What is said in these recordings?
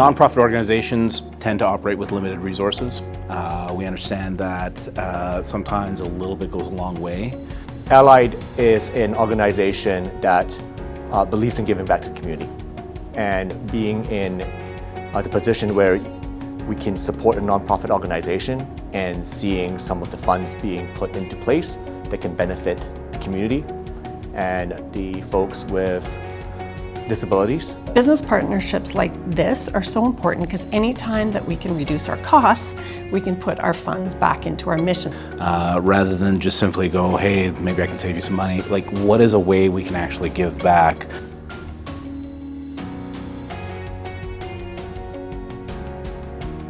Nonprofit organizations tend to operate with limited resources. We understand that sometimes a little bit goes a long way. Allied is an organization that believes in giving back to the community, and being in the position where we can support a nonprofit organization and seeing some of the funds being put into place that can benefit the community and the folks with disabilities. Business partnerships like this are so important because anytime that we can reduce our costs, we can put our funds back into our mission. Rather than just simply go, hey, maybe I can save you some money, like what is a way we can actually give back?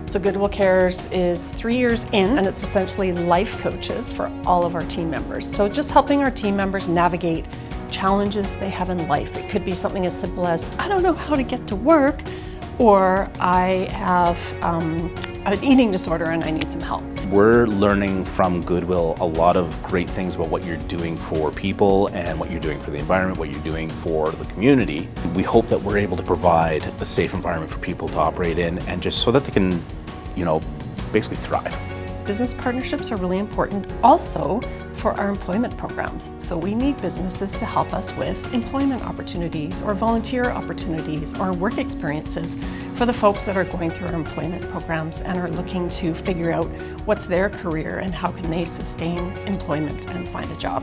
So Goodwill Cares is 3 years in, and it's essentially life coaches for all of our team members. So just helping our team members navigate challenges they have in life. It could be something as simple as, I don't know how to get to work, or I have an eating disorder and I need some help. We're learning from Goodwill a lot of great things about what you're doing for people and what you're doing for the environment, what you're doing for the community. We hope that we're able to provide a safe environment for people to operate in, and just so that they can, basically thrive. Business partnerships are really important also for our employment programs. So we need businesses to help us with employment opportunities or volunteer opportunities or work experiences for the folks that are going through our employment programs and are looking to figure out what's their career and how can they sustain employment and find a job.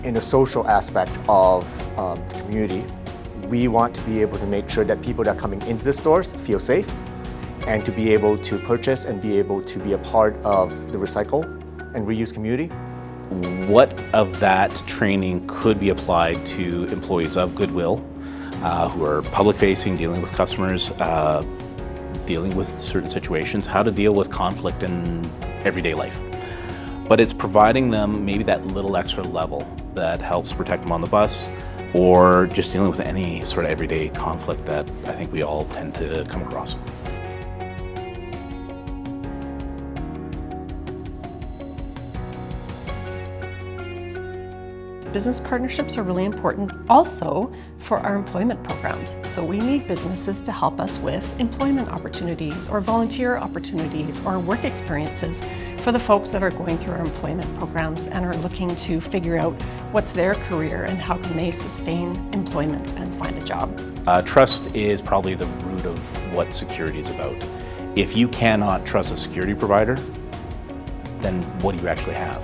In the social aspect of the community, we want to be able to make sure that people that are coming into the stores feel safe, and to be able to purchase and be able to be a part of the recycle and reuse community. What of that training could be applied to employees of Goodwill who are public facing, dealing with customers, dealing with certain situations, how to deal with conflict in everyday life? But it's providing them maybe that little extra level that helps protect them on the bus, or just dealing with any sort of everyday conflict that I think we all tend to come across. Business partnerships are really important also for our employment programs. So we need businesses to help us with employment opportunities or volunteer opportunities or work experiences for the folks that are going through our employment programs and are looking to figure out what's their career and how can they sustain employment and find a job. Trust is probably the root of what security is about. If you cannot trust a security provider, then what do you actually have?